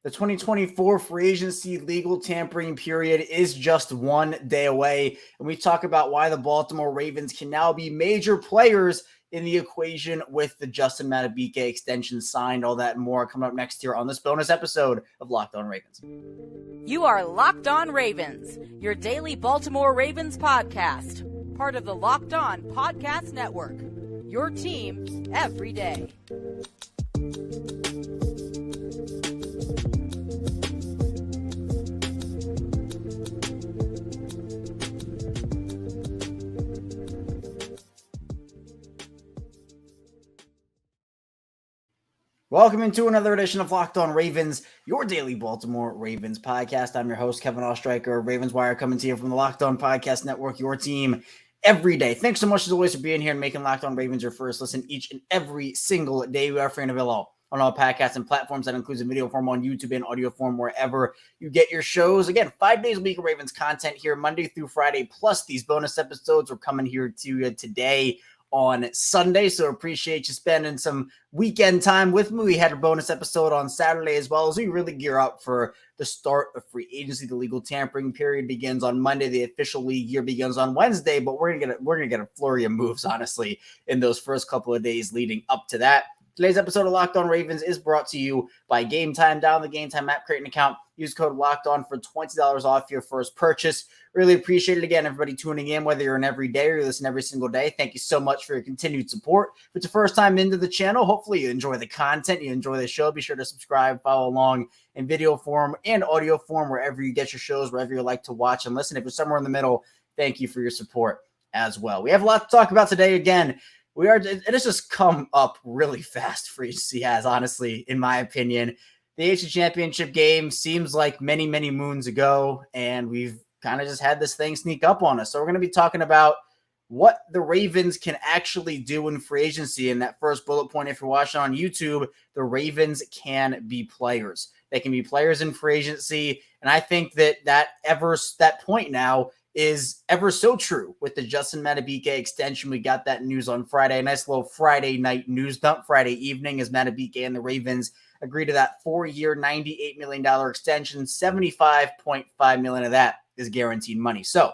The 2024 free agency legal tampering period is just 1 day away, and we talk about why the Baltimore Ravens can now be major players in the equation with the Justin Madubuike extension signed. All that and more coming up next year on this bonus episode of Locked On Ravens. You are Locked On Ravens, your daily Baltimore Ravens podcast, part of the Locked On Podcast Network, your team every day. Welcome into another edition of Locked On Ravens, your daily Baltimore Ravens podcast. I'm your host, Kevin Ostreicher, Ravens Wire, coming to you from the Locked On Podcast Network, your team every day. Thanks so much as always for being here and making Locked On Ravens your first listen each and every single day. We are free and available on all podcasts and platforms. That includes a video form on YouTube and audio form wherever you get your shows. Again, 5 days a week of Ravens content here, Monday through Friday, plus these bonus episodes. We're coming here to you today on Sunday, so appreciate you spending some weekend time with me. We had a bonus episode on Saturday as well, as we really gear up for the start of free agency. The legal tampering period begins on Monday. The official league year begins on Wednesday, but we're gonna get a flurry of moves, honestly, in those first couple of days leading up to that. Today's episode of Locked On Ravens is brought to you by Game Time. Download the Game Time app, create an account, use code Locked On for $20 off your first purchase. Really appreciate it. Again, everybody tuning in, whether you're in every day or you listen every single day. Thank you so much for your continued support. If it's your first time into the channel, hopefully you enjoy the content, you enjoy the show. Be sure to subscribe, follow along in video form and audio form, wherever you get your shows, wherever you like to watch and listen. If you're somewhere in the middle, thank you for your support as well. We have a lot to talk about today. Again, it has just come up really fast for agency has, honestly, in my opinion. The AFC Championship game seems like many, many moons ago, and we've kind of just had this thing sneak up on us. So we're going to be talking about what the Ravens can actually do in free agency. And that first bullet point, if you're watching on YouTube, the Ravens can be players. They can be players in free agency. And I think that point now is ever so true with the Justin Madubuike extension. We got that news on Friday. A nice little Friday night news dump Friday evening as Madubuike and the Ravens agree to that 4-year, $98 million extension. $75.5 million of that is guaranteed money. So I'm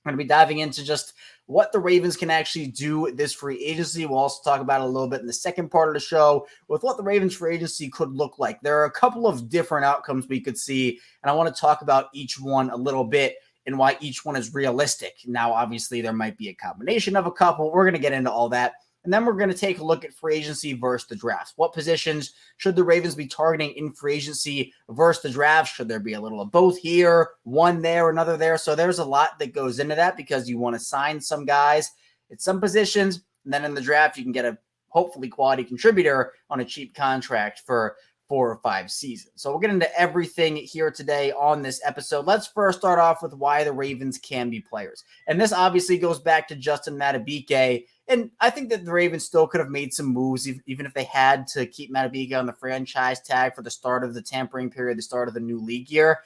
going to be diving into just what the Ravens can actually do this free agency. We'll also talk about it a little bit in the second part of the show with what the Ravens free agency could look like. There are a couple of different outcomes we could see, and I want to talk about each one a little bit and why each one is realistic. Now, obviously, there might be a combination of a couple. We're going to get into all that. And then we're going to take a look at free agency versus the draft. What positions should the Ravens be targeting in free agency versus the draft? Should there be a little of both here, one there, another there? So there's a lot that goes into that because you want to sign some guys at some positions. And then in the draft, you can get a hopefully quality contributor on a cheap contract for 4 or 5 seasons. So we'll get into everything here today on this episode. Let's first start off with why the Ravens can be players. And this obviously goes back to Justin Madubuike. And I think that the Ravens still could have made some moves, even if they had to keep Madubuike on the franchise tag for the start of the tampering period, the start of the new league year.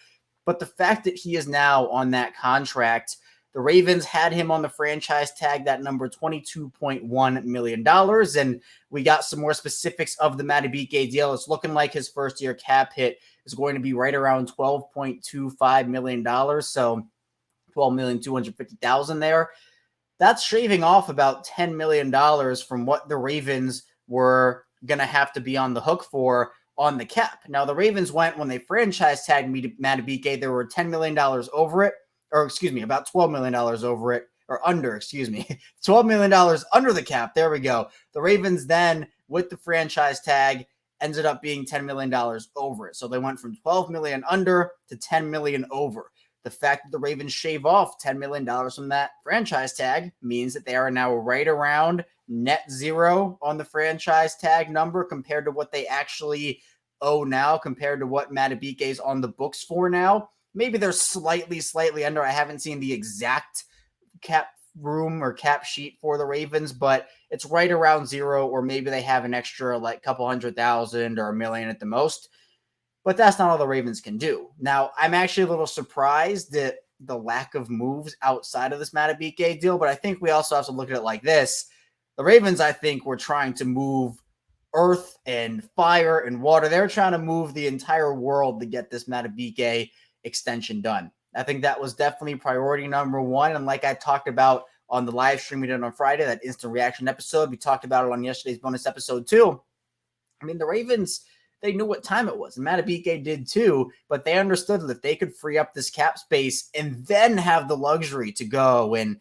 But the fact that he is now on that contract, the Ravens had him on the franchise tag, that number $22.1 million. And we got some more specifics of the Madubuike deal. It's looking like his first year cap hit is going to be right around $12.25 million. So $12,250,000 there. That's shaving off about $10 million from what the Ravens were going to have to be on the hook for on the cap. Now, the Ravens went, when they franchise tagged Madubuike, they were $10 million over it. Or excuse me, about $12 million over it, or under, excuse me, $12 million under the cap. There we go. The Ravens then, with the franchise tag, ended up being $10 million over it. So they went from $12 million under to $10 million over. The fact that the Ravens shave off $10 million from that franchise tag means that they are now right around net zero on the franchise tag number compared to what they actually owe now, compared to what Madubuike is on the books for now. Maybe they're slightly under. I haven't seen the exact cap room or cap sheet for the Ravens, but it's right around zero, or maybe they have an extra like couple $100,000 or $1 million at the most. But that's not all the Ravens can do. Now, I'm actually a little surprised that the lack of moves outside of this Madubuike deal, but I think we also have to look at it like this. The Ravens, I think, were trying to move earth and fire and water. They're trying to move the entire world to get this Madubuike extension done. I think that was definitely priority number one. And like I talked about on the live stream we did on Friday, that instant reaction episode, we talked about it on yesterday's bonus episode too. I mean, the Ravens, they knew what time it was. And Madubuike did too, but they understood that if they could free up this cap space and then have the luxury to go and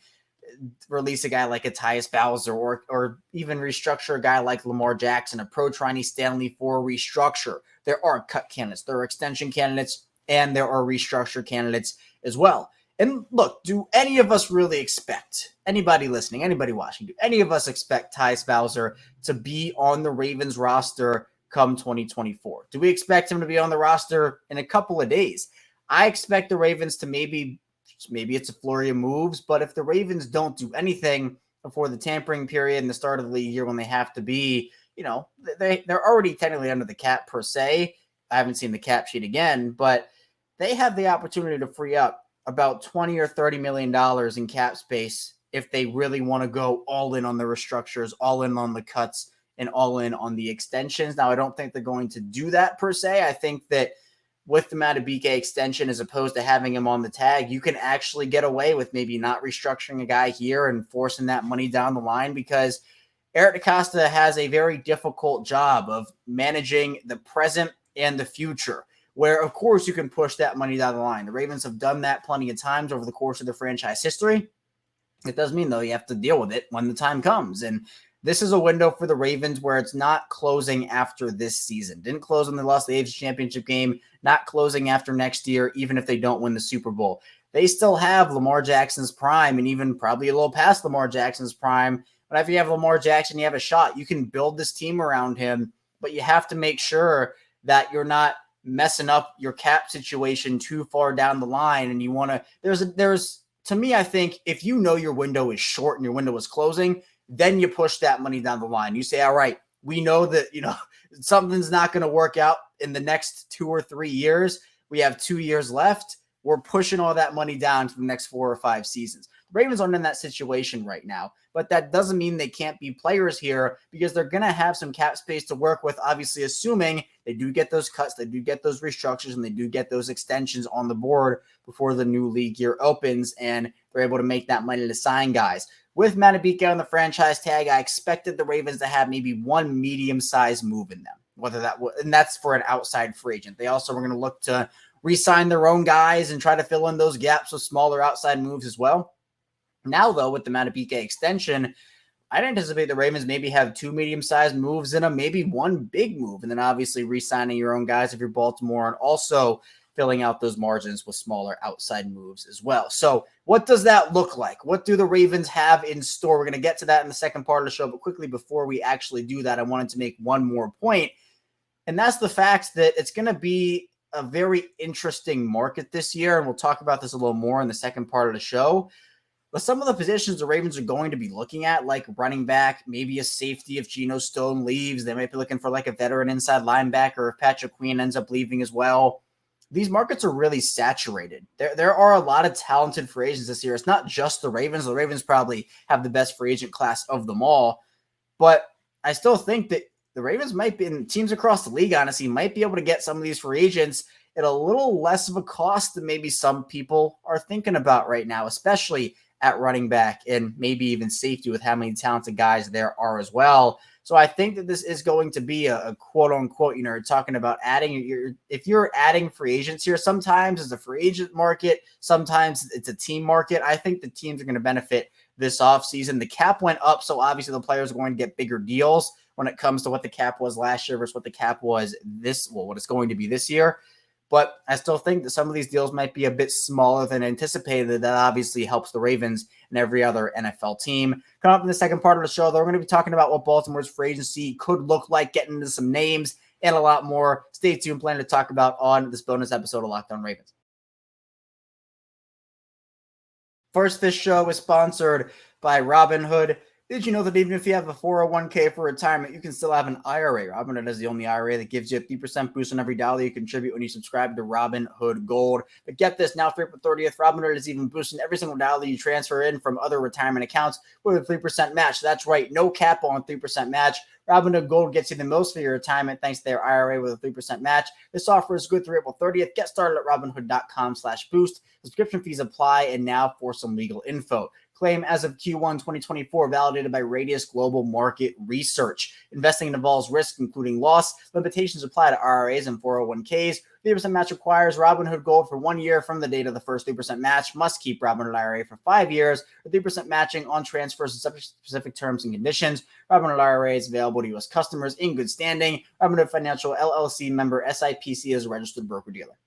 release a guy like a Tyus Bowser or even restructure a guy like Lamar Jackson, approach Ronnie Stanley for a restructure. There are cut candidates, there are extension candidates, and there are restructure candidates as well. And look, do any of us really expect, anybody listening, anybody watching, do any of us expect Tyus Bowser to be on the Ravens roster come 2024? Do we expect him to be on the roster in a couple of days? I expect the Ravens to maybe it's a flurry of moves, but if the Ravens don't do anything before the tampering period and the start of the league year when they have to be, they're already technically under the cap per se. I haven't seen the cap sheet again, but they have the opportunity to free up about $20 or $30 million in cap space if they really want to go all in on the restructures, all in on the cuts, and all in on the extensions. Now, I don't think they're going to do that per se. I think that with the Madubuike extension, as opposed to having him on the tag, you can actually get away with maybe not restructuring a guy here and forcing that money down the line, because Eric DeCosta has a very difficult job of managing the present and the future, where, of course, you can push that money down the line. The Ravens have done that plenty of times over the course of their franchise history. It does mean, though, you have to deal with it when the time comes. And this is a window for the Ravens where it's not closing after this season. Didn't close when they lost the AFC Championship game, not closing after next year, even if they don't win the Super Bowl. They still have Lamar Jackson's prime, and even probably a little past Lamar Jackson's prime. But if you have Lamar Jackson, you have a shot. You can build this team around him, but you have to make sure that you're not messing up your cap situation too far down the line. And you want to, to me, I think if you know your window is short and your window is closing, then you push that money down the line. You say, all right, we know that, something's not going to work out in the next 2 or 3 years. We have 2 years left. We're pushing all that money down to the next 4 or 5 seasons. The Ravens aren't in that situation right now, but that doesn't mean they can't be players here, because they're going to have some cap space to work with, obviously, assuming they do get those cuts, they do get those restructures, and they do get those extensions on the board before the new league year opens, and they're able to make that money to sign guys. With Madubuike on the franchise tag, I expected the Ravens to have maybe one medium-sized move in them, and that's for an outside free agent. They also were going to look to re-sign their own guys and try to fill in those gaps with smaller outside moves as well. Now, though, with the Madubuike extension, I'd anticipate the Ravens maybe have 2 medium-sized moves in them, maybe one big move, and then obviously re-signing your own guys if you're Baltimore, and also filling out those margins with smaller outside moves as well. So what does that look like? What do the Ravens have in store? We're going to get to that in the second part of the show, but quickly before we actually do that, I wanted to make one more point, and that's the fact that it's going to be a very interesting market this year, and we'll talk about this a little more in the second part of the show. But some of the positions the Ravens are going to be looking at, like running back, maybe a safety if Geno Stone leaves. They might be looking for like a veteran inside linebacker if Patrick Queen ends up leaving as well. These markets are really saturated. There are a lot of talented free agents this year. It's not just the Ravens. The Ravens probably have the best free agent class of them all. But I still think that the Ravens might be, and teams across the league, honestly, might be able to get some of these free agents at a little less of a cost than maybe some people are thinking about right now, especially at running back and maybe even safety with how many talented guys there are as well. So I think that this is going to be a quote unquote, you're talking about adding, if you're adding free agents here, sometimes it's a free agent market, sometimes it's a team market. I think the teams are going to benefit this offseason. The cap went up, so obviously the players are going to get bigger deals when it comes to what the cap was last year versus what the cap was what it's going to be this year. But I still think that some of these deals might be a bit smaller than anticipated. That obviously helps the Ravens and every other NFL team. Coming up in the second part of the show, though, we're going to be talking about what Baltimore's free agency could look like, getting into some names and a lot more. Stay tuned, plan to talk about on this bonus episode of Locked On Ravens. First, this show is sponsored by Robinhood. Did you know that even if you have a 401k for retirement, you can still have an IRA? Robinhood is the only IRA that gives you a 3% boost on every dollar you contribute when you subscribe to Robinhood Gold. But get this, now for April 30th, Robinhood is even boosting every single dollar you transfer in from other retirement accounts with a 3% match. That's right, no cap on 3% match. Robinhood Gold gets you the most for your retirement thanks to their IRA with a 3% match. This offer is good through April 30th. Get started at robinhood.com/boost. Subscription fees apply, and now for some legal info. Claim as of Q1 2024, validated by Radius Global Market Research. Investing involves risk, including loss. Limitations apply to RRAs and 401ks. 3% match requires Robinhood Gold for 1 year from the date of the first 3% match. Must keep Robinhood IRA for 5 years. With 3% matching on transfers and subject to specific terms and conditions. Robinhood IRA is available to U.S. customers in good standing. Robinhood Financial LLC member SIPC is a registered broker-dealer.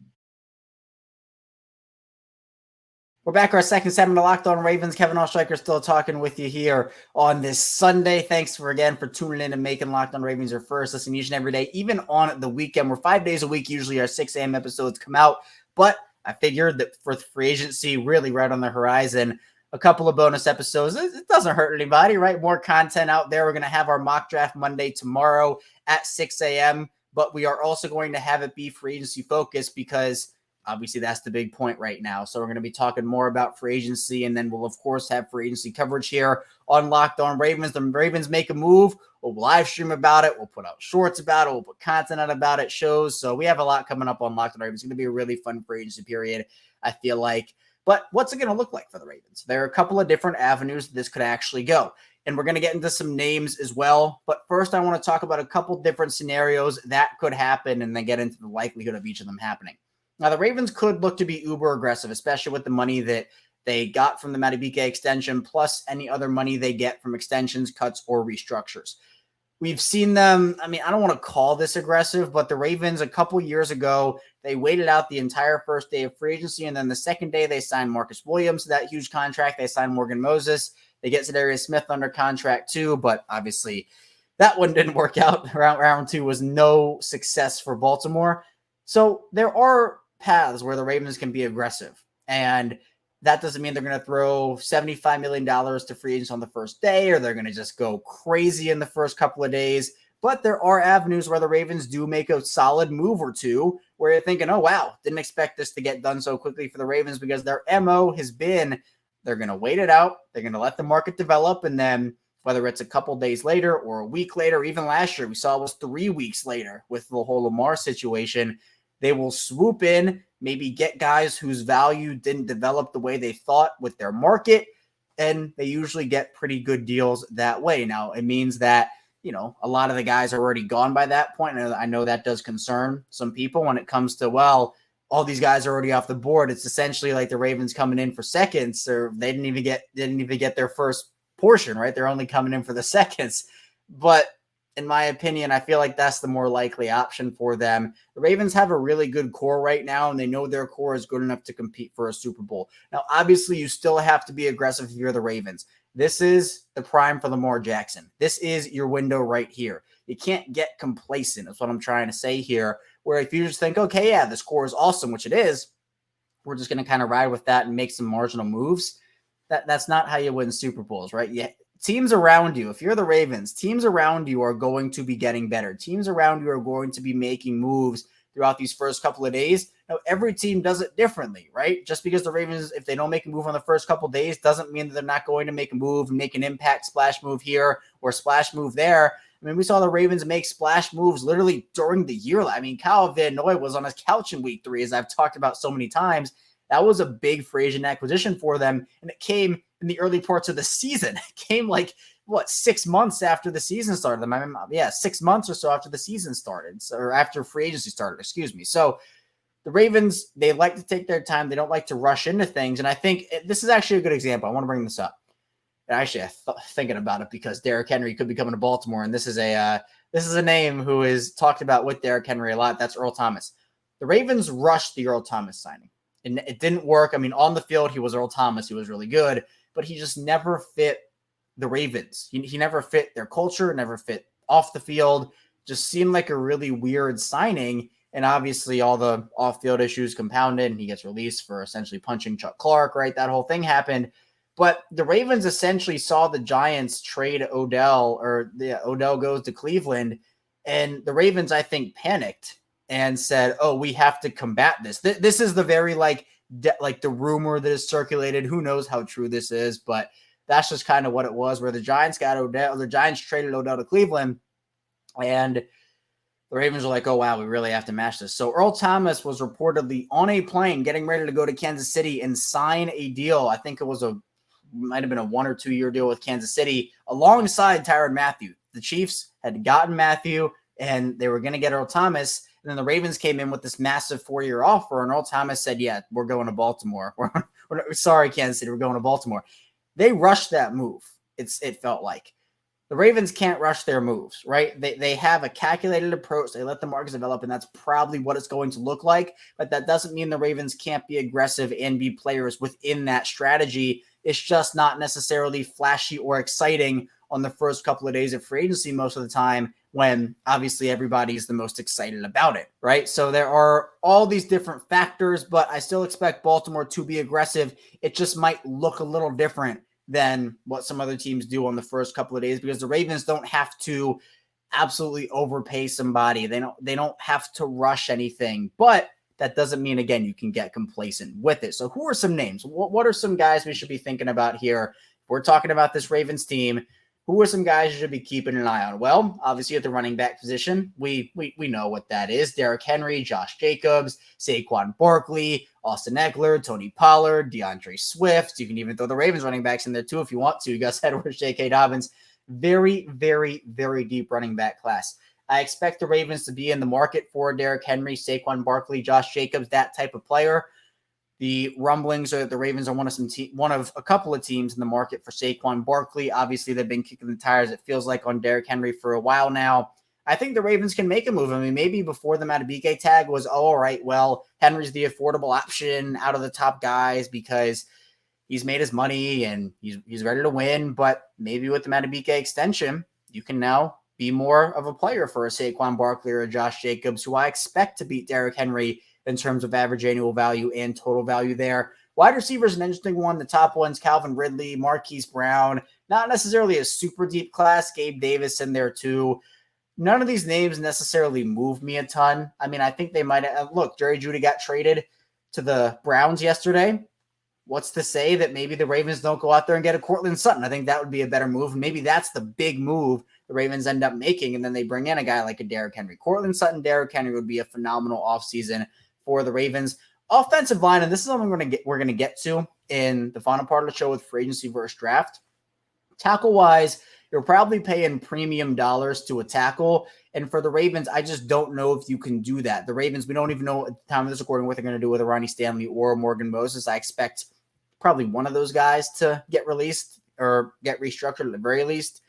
We're back our second segment of Locked On Ravens. Kevin Oestreicher still talking with you here on this Sunday. Thanks for tuning in and making Locked On Ravens your first listen each and every day, even on the weekend. We're 5 days a week. Usually our 6 a.m. episodes come out, but I figured that for free agency really right on the horizon, a couple of bonus episodes, it doesn't hurt anybody, right? More content out there. We're going to have our mock draft Monday tomorrow at 6 a.m., but we are also going to have it be free agency focused because obviously, that's the big point right now. So we're going to be talking more about free agency, and then we'll, of course, have free agency coverage here on Locked On Ravens. The Ravens make a move. We'll live stream about it. We'll put out shorts about it. We'll put content out about it, shows. So we have a lot coming up on Locked On Ravens. It's going to be a really fun free agency period, I feel like. But what's it going to look like for the Ravens? There are a couple of different avenues this could actually go. And we're going to get into some names as well. But first, I want to talk about a couple different scenarios that could happen and then get into the likelihood of each of them happening. Now, the Ravens could look to be uber aggressive, especially with the money that they got from the Madubuike extension, plus any other money they get from extensions, cuts, or restructures. We've seen them, I don't want to call this aggressive, but the Ravens a couple years ago, they waited out the entire first day of free agency, and then the second day they signed Marcus Williams to that huge contract. They signed Morgan Moses. They get Za'Darius Smith under contract too, but obviously that one didn't work out. Round two was no success for Baltimore. So there are paths where the Ravens can be aggressive, and that doesn't mean they're going to throw $75 million to free agents on the first day, or they're going to just go crazy in the first couple of days. But there are avenues where the Ravens do make a solid move or two where you're thinking, oh, wow, didn't expect this to get done so quickly for the Ravens, because their MO has been they're going to wait it out. They're going to let the market develop. And then whether it's a couple days later or a week later, or even last year, we saw it was 3 weeks later with the whole Lamar situation, they will swoop in, maybe get guys whose value didn't develop the way they thought with their market, and they usually get pretty good deals that way. Now, it means that, a lot of the guys are already gone by that point, and I know that does concern some people when it comes to, well, all these guys are already off the board. It's essentially like the Ravens coming in for seconds, or they didn't even get their first portion, right? They're only coming in for the seconds. But in my opinion, I feel like that's the more likely option for them. The Ravens have a really good core right now, and they know their core is good enough to compete for a Super Bowl. Now, obviously, you still have to be aggressive if you're the Ravens. This is the prime for Lamar Jackson. This is your window right here. You can't get complacent. That's what I'm trying to say here, where if you just think, okay, yeah, this core is awesome, which it is, we're just going to kind of ride with that and make some marginal moves. That's not how you win Super Bowls, right? Teams around you, if you're the Ravens, teams around you are going to be getting better. Teams around you are going to be making moves throughout these first couple of days. Now, every team does it differently, right? Just because the Ravens, if they don't make a move on the first couple of days, doesn't mean that they're not going to make a move, make an impact splash move here or splash move there. We saw the Ravens make splash moves literally during the year. Kyle Van Noy was on his couch in week 3, as I've talked about so many times. That was a big free agent acquisition for them, and it came in the early parts of the season. It came 6 months after the season started. 6 months or so after the season started, or after free agency started, excuse me. So the Ravens, they like to take their time. They don't like to rush into things, and I think this is actually a good example. I want to bring this up. Actually, thinking about it, because Derrick Henry could be coming to Baltimore, and this is a name who is talked about with Derrick Henry a lot. That's Earl Thomas. The Ravens rushed the Earl Thomas signing, and it didn't work. On the field, he was Earl Thomas. He was really good, but he just never fit the Ravens. He never fit their culture, never fit off the field. Just seemed like a really weird signing, and obviously all the off-field issues compounded, and he gets released for essentially punching Chuck Clark, right? That whole thing happened. But the Ravens essentially saw the Giants trade Odell, or Odell goes to Cleveland, and the Ravens, I think, panicked and said, "Oh, we have to combat this." This is the very like the rumor that is circulated. Who knows how true this is, but that's just kind of what it was. Where the Giants got Odell, the Giants traded Odell to Cleveland, and the Ravens were like, "Oh wow, we really have to match this." So Earl Thomas was reportedly on a plane, getting ready to go to Kansas City and sign a deal. I think it was might have been a 1 or 2 year deal with Kansas City alongside Tyrann Mathieu. The Chiefs had gotten Mathieu and they were going to get Earl Thomas. And then the Ravens came in with this massive 4-year offer. And Earl Thomas said, "Yeah, we're going to Baltimore." Sorry, Kansas City, we're going to Baltimore. They rushed that move. It felt like. The Ravens can't rush their moves, right? They have a calculated approach. They let the markets develop, and that's probably what it's going to look like. But that doesn't mean the Ravens can't be aggressive and be players within that strategy. It's just not necessarily flashy or exciting on the first couple of days of free agency most of the time, when obviously everybody's the most excited about it, right? So there are all these different factors, but I still expect Baltimore to be aggressive. It just might look a little different than what some other teams do on the first couple of days, because the Ravens don't have to absolutely overpay somebody. They don't have to rush anything, but that doesn't mean, again, you can get complacent with it. So who are some names? What are some guys we should be thinking about here? If we're talking about this Ravens team, who are some guys you should be keeping an eye on? Well, obviously at the running back position, we know what that is. Derrick Henry, Josh Jacobs, Saquon Barkley, Austin Eckler, Tony Pollard, DeAndre Swift. You can even throw the Ravens running backs in there too if you want to. Gus Edwards, J.K. Dobbins. Very, very, very deep running back class. I expect the Ravens to be in the market for Derrick Henry, Saquon Barkley, Josh Jacobs, that type of player. The rumblings are that the Ravens are one of a couple of teams in the market for Saquon Barkley. Obviously, they've been kicking the tires, it feels like, on Derrick Henry for a while now. I think the Ravens can make a move. I mean, maybe before the Madubuike tag was, all right, well, Henry's the affordable option out of the top guys because he's made his money and he's ready to win. But maybe with the Madubuike extension, you can now be more of a player for a Saquon Barkley or a Josh Jacobs, who I expect to beat Derrick Henry in terms of average annual value and total value there. Wide receiver is an interesting one. The top ones, Calvin Ridley, Marquise Brown, not necessarily a super deep class. Gabe Davis in there too. None of these names necessarily move me a ton. I mean, I think they might have. Look, Jerry Jeudy got traded to the Browns yesterday. What's to say that maybe the Ravens don't go out there and get a Courtland Sutton? I think that would be a better move. Maybe that's the big move the Ravens end up making, and then they bring in a guy like a Derrick Henry. Courtland Sutton, Derrick Henry would be a phenomenal offseason for the Ravens. Offensive line, and this is something we're going to get to in the final part of the show with free agency versus draft. Tackle-wise, you're probably paying premium dollars to a tackle, and for the Ravens, I just don't know if you can do that. The Ravens, we don't even know at the time of this recording what they're going to do with a Ronnie Stanley or Morgan Moses. I expect probably one of those guys to get released or get restructured at the very least.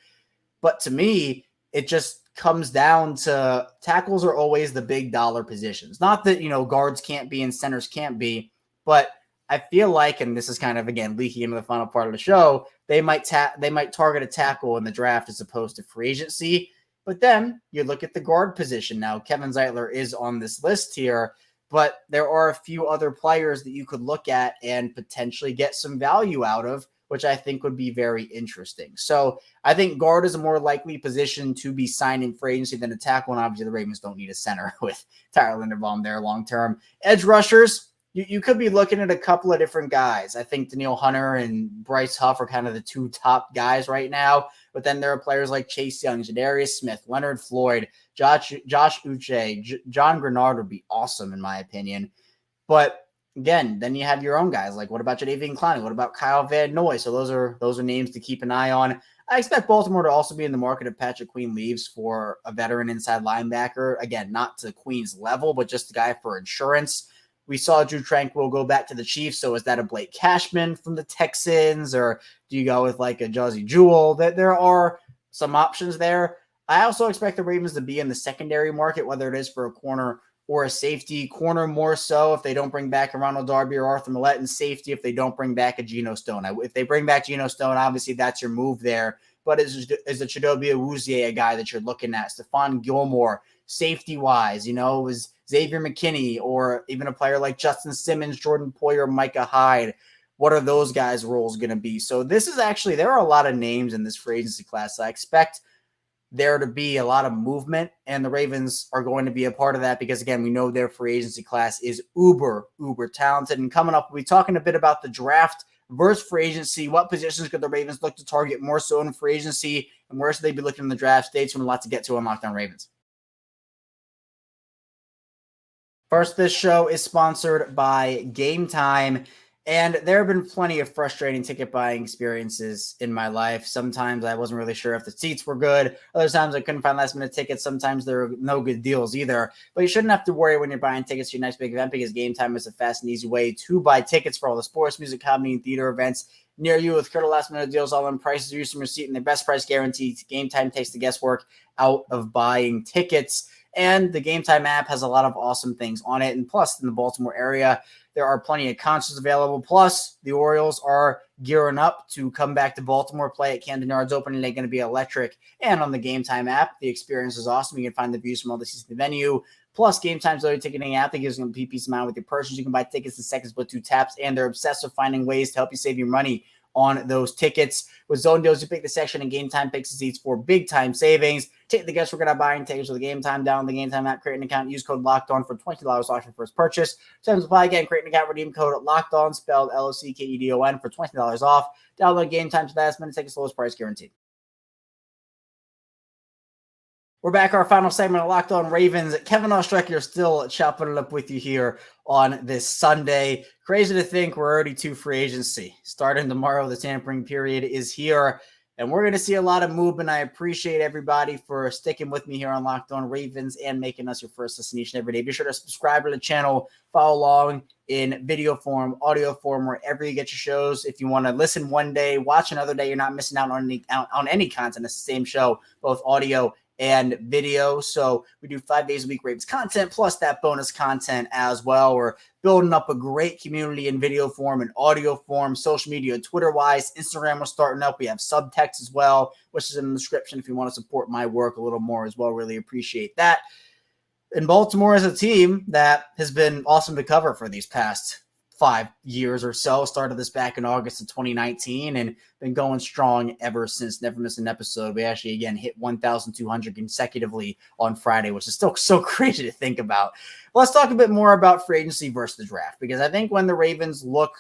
But to me, it just comes down to tackles are always the big dollar positions. Not that, guards can't be and centers can't be, but I feel like, and this is kind of, again, leaking into the final part of the show, they might target a tackle in the draft as opposed to free agency. But then you look at the guard position. Now, Kevin Zeitler is on this list here, but there are a few other players that you could look at and potentially get some value out of, which I think would be very interesting. So I think guard is a more likely position to be signed in free agency than a tackle, and obviously the Ravens don't need a center with Tyler Linderbaum there long-term. Edge rushers, you could be looking at a couple of different guys. I think Danielle Hunter and Bryce Huff are kind of the two top guys right now, but then there are players like Chase Young, Jadarius Smith, Leonard Floyd, Josh Uche, John Grenard would be awesome in my opinion. But again, then you have your own guys. Like, what about Jadeveon Clowney? What about Kyle Van Noy? So those are names to keep an eye on. I expect Baltimore to also be in the market if Patrick Queen leaves for a veteran inside linebacker. Again, not to Queen's level, but just a guy for insurance. We saw Drew Tranquill go back to the Chiefs. So is that a Blake Cashman from the Texans, or do you go with like a Jazzy Jewell? There are some options there. I also expect the Ravens to be in the secondary market, whether it is for a corner or a safety. Corner more so if they don't bring back a Ronald Darby or Arthur Millette, and safety if they don't bring back a Geno Stone. If they bring back Geno Stone, obviously that's your move there. But is a Chidobe Awuzie a guy that you're looking at? Stephon Gilmore, safety-wise, is Xavier McKinney, or even a player like Justin Simmons, Jordan Poyer, Micah Hyde. what are those guys' roles going to be? So this is actually, there are a lot of names in this free agency class. I expect there to be a lot of movement, and the Ravens are going to be a part of that because, again, we know their free agency class is uber talented. And coming up, we'll be talking a bit about the draft versus free agency. What positions could the Ravens look to target more so in free agency, and where should they be looking in the draft? Stay tuned, a lot to get to on Locked On Ravens. First, this show is sponsored by Game Time, and there have been plenty of frustrating ticket buying experiences in my life. Sometimes I wasn't really sure if the seats were good. Other times I couldn't find last-minute tickets. Sometimes there are no good deals either. But you shouldn't have to worry when you're buying tickets to your next big event because Game Time is a fast and easy way to buy tickets for all the sports, music, comedy, and theater events near you with critical last-minute deals, all-in prices, use from receipt, and the best price guarantee. Game Time takes the guesswork out of buying tickets. And the Game Time app has a lot of awesome things on it. And plus, in the Baltimore area, there are plenty of concerts available. Plus, the Orioles are gearing up to come back to Baltimore, play at Camden Yards opening. They're going to be electric. And on the Game Time app, the experience is awesome. You can find the views from all the seats in the venue. Plus, Game Time's loaded ticketing app that gives you a peace of mind with your purchase. You can buy tickets in seconds with 2 taps. And they're obsessed with finding ways to help you save your money on those tickets. With Zone Deals, you pick the section and Game Time picks the seats for big time savings. Take the guesswork out of buying tickets with the Game Time. Download the Game Time app, create an account, use code LOCKEDON for $20 off your first purchase. Terms apply. Again, create an account, redeem code LOCKEDON, spelled LOCKEDON for $20 off. Download Game Time to last minute tickets, lowest price guaranteed. We're back, our final segment of Locked On Ravens. Kevin Ostreicher still chopping it up with you here on this Sunday. Crazy to think we're already to free agency. Starting tomorrow, the tampering period is here, and we're going to see a lot of movement. I appreciate everybody for sticking with me here on Locked On Ravens and making us your first destination every day. Be sure to subscribe to the channel, follow along in video form, audio form, wherever you get your shows. If you want to listen one day, watch another day, you're not missing out on any content. It's the same show, both audio and video. So we do 5 days a week Ravens content plus that bonus content as well. We're building up a great community in video form and audio form, social media, Twitter-wise, Instagram we're starting up. We have subtext as well, which is in the description if you want to support my work a little more as well. Really appreciate that. And Baltimore is a team that has been awesome to cover for these past 5 years or so. Started this back in August of 2019 and been going strong ever since. Never missed an episode. We actually, again, hit 1,200 consecutively on Friday, which is still so crazy to think about. Let's talk a bit more about free agency versus the draft, because I think when the Ravens look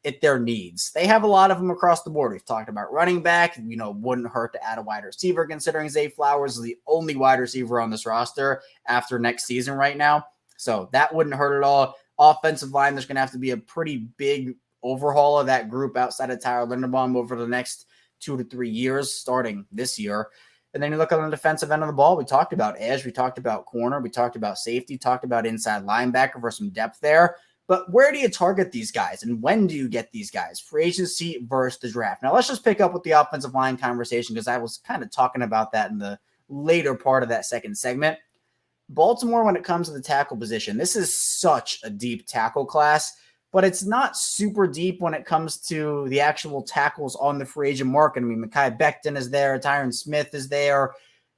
at their needs, they have a lot of them across the board. We've talked about running back. Wouldn't hurt to add a wide receiver, considering Zay Flowers is the only wide receiver on this roster after next season right now. So that wouldn't hurt at all. Offensive line, there's going to have to be a pretty big overhaul of that group outside of Tyler Linderbaum over the next 2 to 3 years, starting this year. And then you look on the defensive end of the ball. We talked about edge. We talked about corner. We talked about safety. Talked about inside linebacker for some depth there. But where do you target these guys, and when do you get these guys? Free agency versus the draft. Now, let's just pick up with the offensive line conversation, because I was kind of talking about that in the later part of that second segment. Baltimore, when it comes to the tackle position, this is such a deep tackle class, but it's not super deep when it comes to the actual tackles on the free agent market. I mean, Mekhi Becton is there. Tyron Smith is there.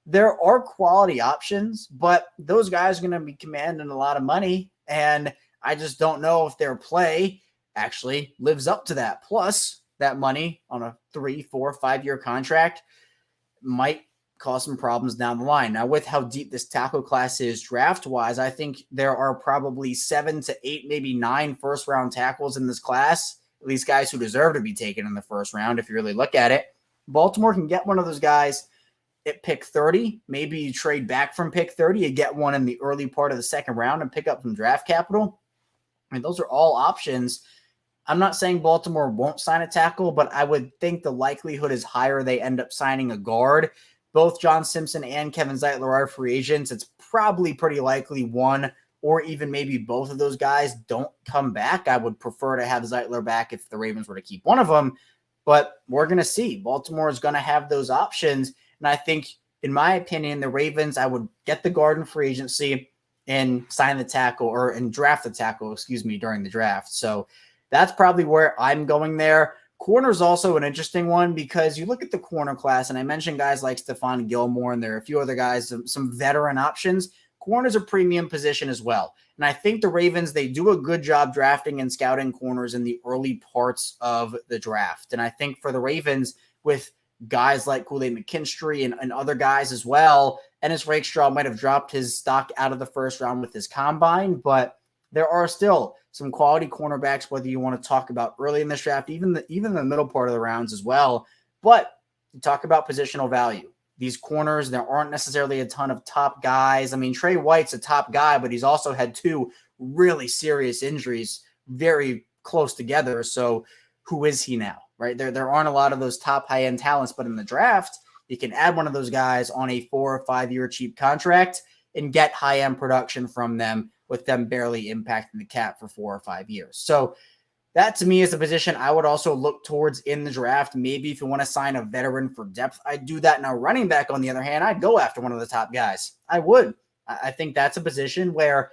There are quality options, but those guys are going to be commanding a lot of money, and I just don't know if their play actually lives up to that. Plus, that money on a 3, 4, 5-year contract might cause some problems down the line. Now, with how deep this tackle class is draft-wise, I think there are probably 7 to 8, maybe 9 first-round tackles in this class, at least guys who deserve to be taken in the first round if you really look at it. Baltimore can get one of those guys at pick 30. Maybe you trade back from pick 30, you get one in the early part of the second round and pick up some draft capital. I mean, those are all options. I'm not saying Baltimore won't sign a tackle, but I would think the likelihood is higher they end up signing a guard. Both John Simpson and Kevin Zeitler are free agents. It's probably pretty likely one or even maybe both of those guys don't come back. I would prefer to have Zeitler back if the Ravens were to keep one of them, but we're going to see. Baltimore is going to have those options, and I think, in my opinion, the Ravens, I would get the guard in free agency and sign the tackle and draft the tackle, during the draft. So that's probably where I'm going there. Corner is also an interesting one because you look at the corner class, and I mentioned guys like Stephon Gilmore, and there are a few other guys, some veteran options, corner's a premium position as well. And I think the Ravens, they do a good job drafting and scouting corners in the early parts of the draft. And I think for the Ravens, with guys like Kool-Aid McKinstry and other guys as well, Ennis Rakestraw might have dropped his stock out of the first round with his combine, but there are still some quality cornerbacks, whether you want to talk about early in this draft, even the middle part of the rounds as well. But you talk about positional value. These corners, there aren't necessarily a ton of top guys. I mean, Trey White's a top guy, but he's also had two really serious injuries very close together. So who is he now, right? There aren't a lot of those top high-end talents, but in the draft, you can add one of those guys on a 4 or 5 year cheap contract and get high-end production from them with them barely impacting the cap for 4 or 5 years. So that to me is a position I would also look towards in the draft. Maybe if you want to sign a veteran for depth, I'd do that. Now, running back, on the other hand, I'd go after one of the top guys. I would. I think that's a position where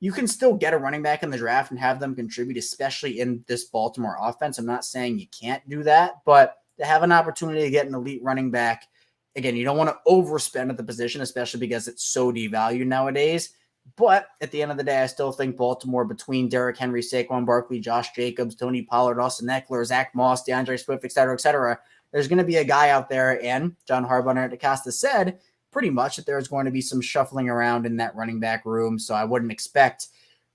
you can still get a running back in the draft and have them contribute, especially in this Baltimore offense. I'm not saying you can't do that, but to have an opportunity to get an elite running back, again, you don't want to overspend at the position, especially because it's so devalued nowadays. But at the end of the day, I still think Baltimore, between Derrick Henry, Saquon Barkley, Josh Jacobs, Tony Pollard, Austin Eckler, Zach Moss, DeAndre Swift, et cetera, there's going to be a guy out there, and John Harbaugh and Eric DeCosta said pretty much that there's going to be some shuffling around in that running back room, so I wouldn't expect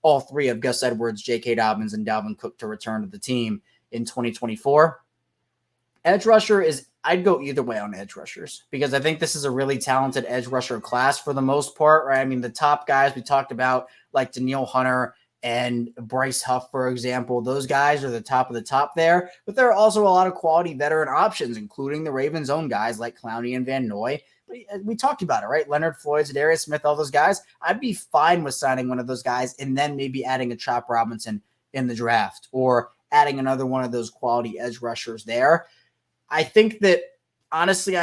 all three of Gus Edwards, J.K. Dobbins, and Dalvin Cook to return to the team in 2024. Edge rusher is, I'd go either way on edge rushers because I think this is a really talented edge rusher class for the most part, right? I mean, the top guys we talked about, like Danielle Hunter and Bryce Huff, for example, those guys are the top of the top there, but there are also a lot of quality veteran options, including the Ravens' own guys like Clowney and Van Noy. But we talked about it, right? Leonard Floyd, Zadarius Smith, all those guys. I'd be fine with signing one of those guys and then maybe adding a Chop Robinson in the draft or adding another one of those quality edge rushers there. I think that, honestly,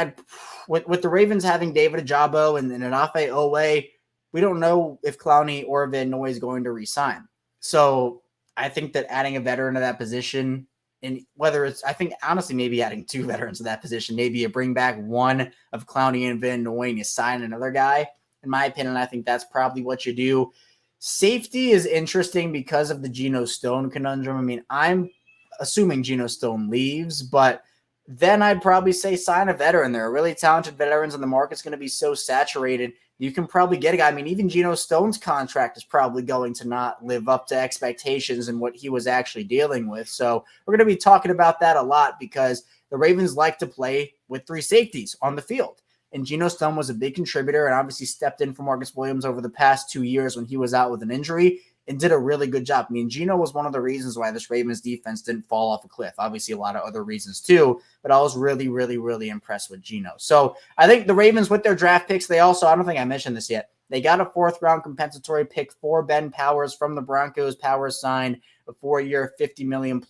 with the Ravens having David Ajabo and Odafe Oweh, we don't know if Clowney or Van Noy is going to resign. So I think that adding a veteran to that position, and whether it's, I think, honestly, maybe adding two veterans to that position, maybe you bring back one of Clowney and Van Noy and you sign another guy. In my opinion, I think that's probably what you do. Safety is interesting because of the Geno Stone conundrum. I mean, I'm assuming Geno Stone leaves, but then I'd probably say sign a veteran. There are really talented veterans, and the market's going to be so saturated. You can probably get a guy. I mean, even Geno Stone's contract is probably going to not live up to expectations and what he was actually dealing with. So we're going to be talking about that a lot because the Ravens like to play with three safeties on the field. And Geno Stone was a big contributor and obviously stepped in for Marcus Williams over the past 2 years when he was out with an injury and did a really good job. I mean, Geno was one of the reasons why this Ravens defense didn't fall off a cliff. Obviously, a lot of other reasons too, but I was really, really, really impressed with Geno. So I think the Ravens, with their draft picks, they also, I don't think I mentioned this yet, they got a 4th-round compensatory pick for Ben Powers from the Broncos. Powers signed a 4-year, $50 million+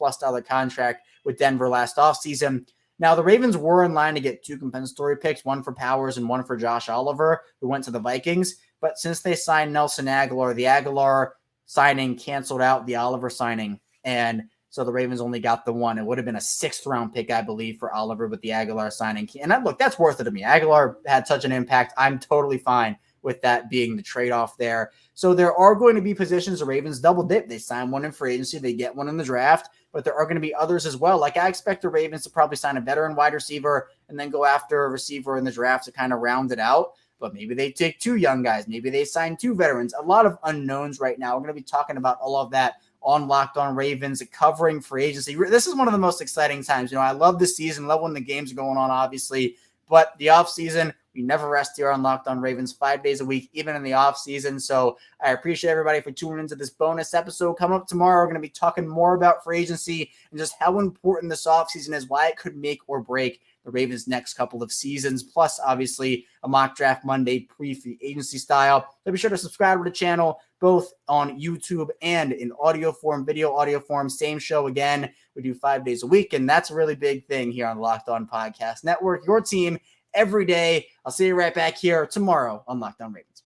contract with Denver last offseason. Now, the Ravens were in line to get 2 compensatory picks, one for Powers and one for Josh Oliver, who went to the Vikings. But since they signed Nelson Aguilar, the Aguilar signing canceled out the Oliver signing, and so the Ravens only got the one. It would have been a 6th-round pick, I believe, for Oliver with the Aguilar signing. And look, that's worth it to me. Aguilar had such an impact. I'm totally fine with that being the trade-off there. So there are going to be positions the Ravens double dip. They sign one in free agency, they get one in the draft, but there are going to be others as well. Like I expect the Ravens to probably sign a veteran wide receiver and then go after a receiver in the draft to kind of round it out. But maybe they take 2 young guys. Maybe they sign 2 veterans. A lot of unknowns right now. We're going to be talking about all of that on Locked On Ravens, covering free agency. This is one of the most exciting times. You know, I love the season, love when the games are going on, obviously. But the offseason, we never rest here on Locked On Ravens 5 days a week, even in the offseason. So I appreciate everybody for tuning into this bonus episode. Coming up tomorrow, we're going to be talking more about free agency and just how important this offseason is, why it could make or break the Ravens' next couple of seasons, plus obviously a mock draft Monday pre-free agency style. So be sure to subscribe to the channel, both on YouTube and in audio form, video audio form, same show again. We do 5 days a week, and that's a really big thing here on the Locked On Podcast Network, your team every day. I'll see you right back here tomorrow on Locked On Ravens.